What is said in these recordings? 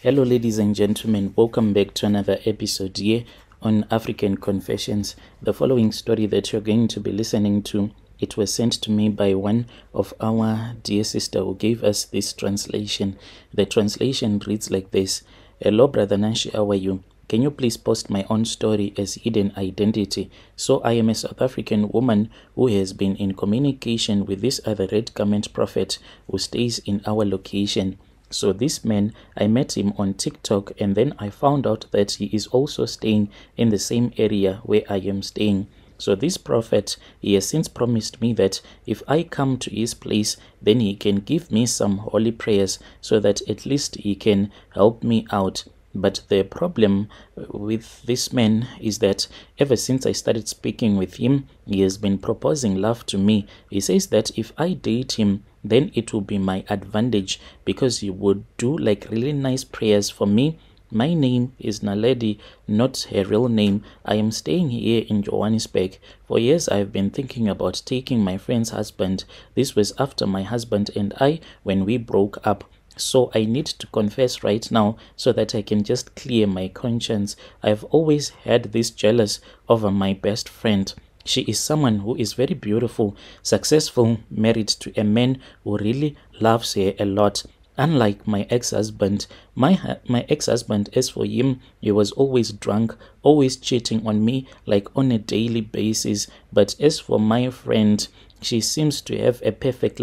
Hello, ladies and gentlemen. Welcome back to another episode here on African Confessions. The following story that you're going to be listening to, it was sent to me by one of our dear sister who gave us this translation. The translation reads like this. Hello, Brother Nashi, how are you? Can you please post my own story as hidden identity? So I am a South African woman who has been in communication with this other red garment prophet who stays in our location. So this man, I met him on TikTok, and then I found out that he is also staying in the same area where I am staying. So this prophet, he has since promised me that if I come to his place, then he can give me some holy prayers so that at least he can help me out. But the problem with this man is that ever since I started speaking with him, he has been proposing love to me. He says that if I date him, then it will be my advantage because he would do like really nice prayers for me. My name is Naledi, not her real name. I am staying here in Johannesburg. For years, I've been thinking about taking my friend's husband. This was after my husband and I, when we broke up. So I need to confess right now so that I can just clear my conscience. I've always had this jealous over my best friend. She is someone who is very beautiful, successful, married to a man who really loves her a lot. Unlike my ex-husband, my ex-husband, as for him, he was always drunk, always cheating on me like on a daily basis. But as for my friend, she seems to have a perfect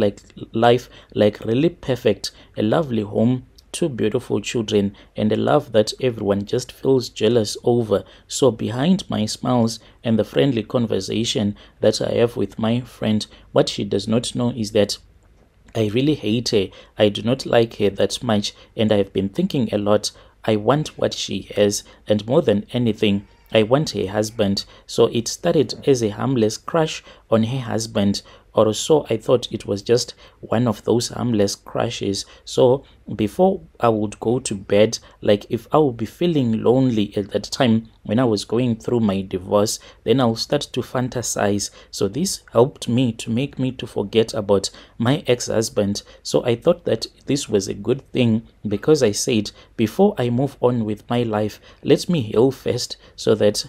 life, like really perfect, a lovely home, two beautiful children, and a love that everyone just feels jealous over. So behind my smiles and the friendly conversation that I have with my friend, what she does not know is that I really hate her. I do not like her that much, and I have been thinking a lot. I want what she has, and more than anything, I want her husband. So it started as a harmless crush on her husband, or so I thought. It was just one of those harmless crushes. So before I would go to bed, like if I would be feeling lonely at that time when I was going through my divorce, then I'll start to fantasize. So this helped me to make me to forget about my ex-husband. So I thought that this was a good thing because I said, before I move on with my life, let me heal first so that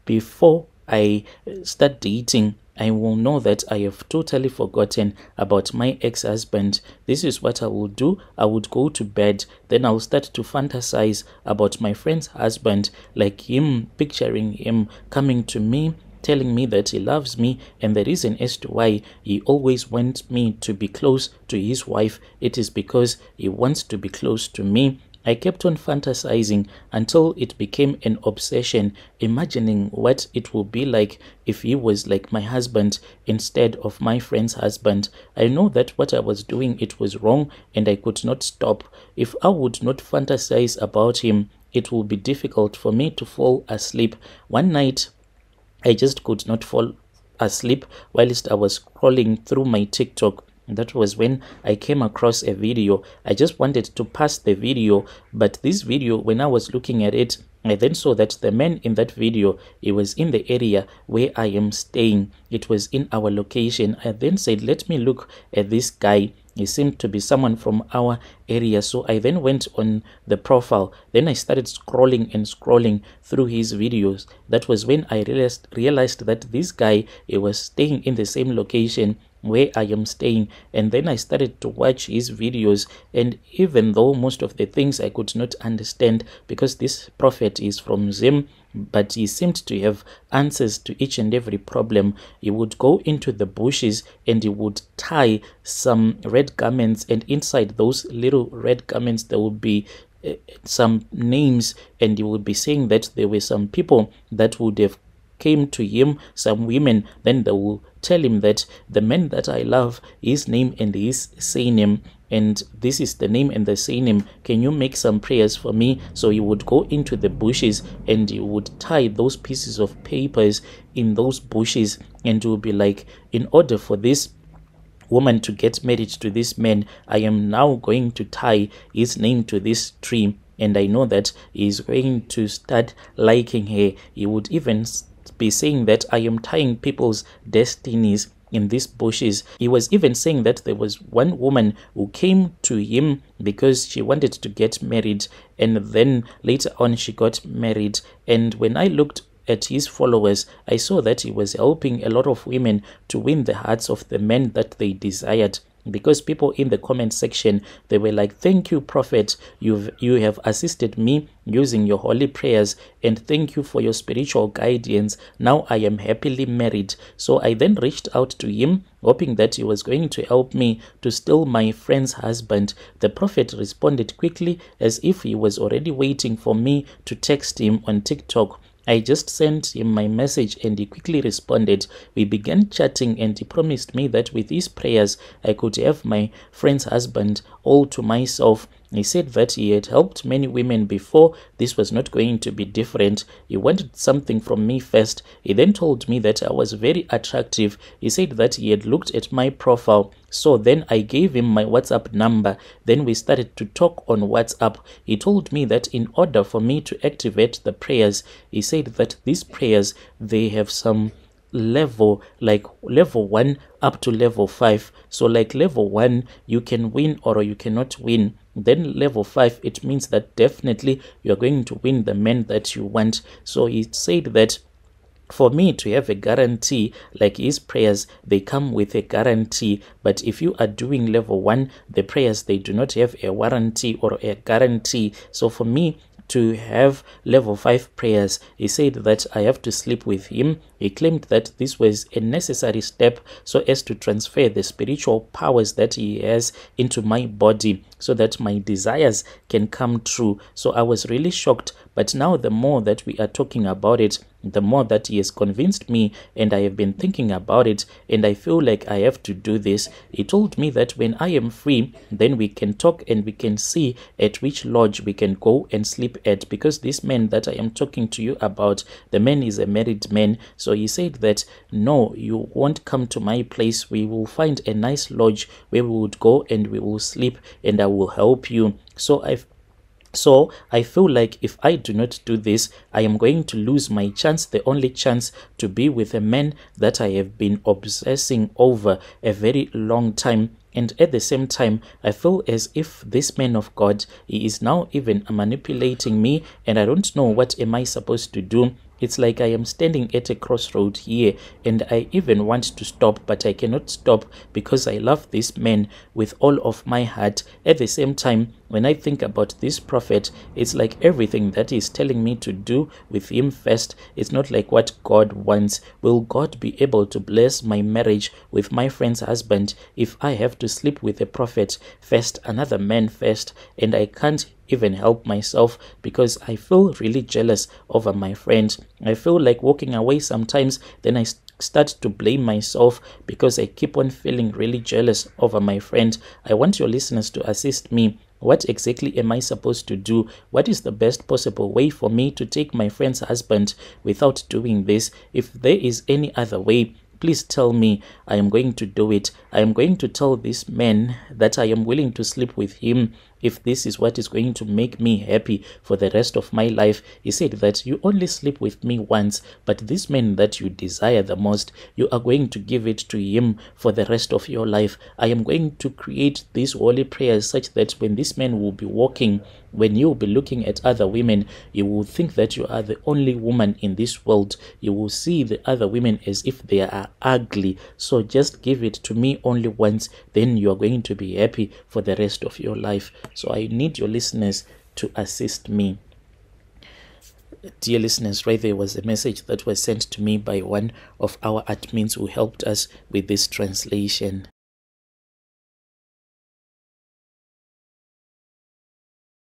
before I start dating, I will know that I have totally forgotten about my ex-husband. This is what I will do. I would go to bed, then I'll start to fantasize about my friend's husband, like him, picturing him coming to me, telling me that he loves me, and the reason as to why he always wants me to be close to his wife, it is because he wants to be close to me. I kept on fantasizing until it became an obsession, imagining what it would be like if he was like my husband instead of my friend's husband. I know that what I was doing, it was wrong, and I could not stop. If I would not fantasize about him, it would be difficult for me to fall asleep. One night, I just could not fall asleep whilst I was scrolling through my TikTok. That was when I came across a video. I just wanted to pass the video, but this video, when I was looking at it, I then saw that the man in that video, he was in the area where I am staying. It was in our location. I then said, let me look at this guy. He seemed to be someone from our area. So I then went on the profile. Then I started scrolling and scrolling through his videos. That was when I realized that this guy, he was staying in the same location where I am staying. And then I started to watch his videos, and even though most of the things I could not understand, because this prophet is from Zim, but he seemed to have answers to each and every problem. He would go into the bushes and he would tie some red garments, and inside those little red garments there would be some names, and he would be saying that there were some people that would have came to him, some women. Then they will tell him that the man that I love, his name and his surname, and this is the name and the surname. Can you make some prayers for me? So he would go into the bushes and he would tie those pieces of papers in those bushes, and he would be like, in order for this woman to get married to this man, I am now going to tie his name to this tree, and I know that he is going to start liking her. He would even be saying that I am tying people's destinies in these bushes. He was even saying that there was one woman who came to him because she wanted to get married, and then later on she got married. And when I looked at his followers, I saw that he was helping a lot of women to win the hearts of the men that they desired. Because people in the comment section, they were like, thank you, prophet, you have assisted me using your holy prayers, and thank you for your spiritual guidance. Now I am happily married. So I then reached out to him, hoping that he was going to help me to steal my friend's husband. The prophet responded quickly, as if he was already waiting for me to text him on TikTok. I just sent him my message and he quickly responded. We began chatting and he promised me that with his prayers I could have my friend's husband all to myself. He said that he had helped many women before. This was not going to be different. He wanted something from me first. He then told me that I was very attractive. He said that he had looked at my profile. So then I gave him my WhatsApp number. Then we started to talk on WhatsApp. He told me that in order for me to activate the prayers, he said that these prayers, they have some level, like level 1 up to level 5. So like level 1, you can win or you cannot win. Then level 5, it means that definitely you are going to win the men that you want. So he said that for me to have a guarantee, like his prayers, they come with a guarantee. But if you are doing level 1, the prayers, they do not have a warranty or a guarantee. So for me to have level 5 prayers, he said that I have to sleep with him. He claimed that this was a necessary step so as to transfer the spiritual powers that he has into my body so that my desires can come true. So I was really shocked. But now the more that we are talking about it, the more that he has convinced me, and I have been thinking about it, and I feel like I have to do this. He told me that when I am free, then we can talk and we can see at which lodge we can go and sleep at, because this man that I am talking to you about, the man is a married man. So he said that, no, you won't come to my place. We will find a nice lodge where we would go and we will sleep, and I will help you. So I feel like if I do not do this, I am going to lose my chance, the only chance to be with a man that I have been obsessing over a very long time. And at the same time, I feel as if this man of God, he is now even manipulating me, and I don't know what am I supposed to do. It's like I am standing at a crossroad here, and I even want to stop, but I cannot stop because I love this man with all of my heart. At the same time, when I think about this prophet, it's like everything that he's telling me to do with him first, it's not like what God wants. Will God be able to bless my marriage with my friend's husband if I have to sleep with a prophet first, another man first, and I can't even help myself because I feel really jealous over my friend. I feel like walking away sometimes, then I start to blame myself because I keep on feeling really jealous over my friend. I want your listeners to assist me. What exactly am I supposed to do? What is the best possible way for me to take my friend's husband without doing this? If there is any other way, please tell me. I am going to do it. I am going to tell this man that I am willing to sleep with him if this is what is going to make me happy for the rest of my life. He said that you only sleep with me once, but this man that you desire the most, you are going to give it to him for the rest of your life. I am going to create these holy prayers such that when this man will be walking, when you will be looking at other women, you will think that you are the only woman in this world. You will see the other women as if they are ugly. So just give it to me only once, then you are going to be happy for the rest of your life. So I need your listeners to assist me. Dear listeners, right there was a message that was sent to me by one of our admins who helped us with this translation.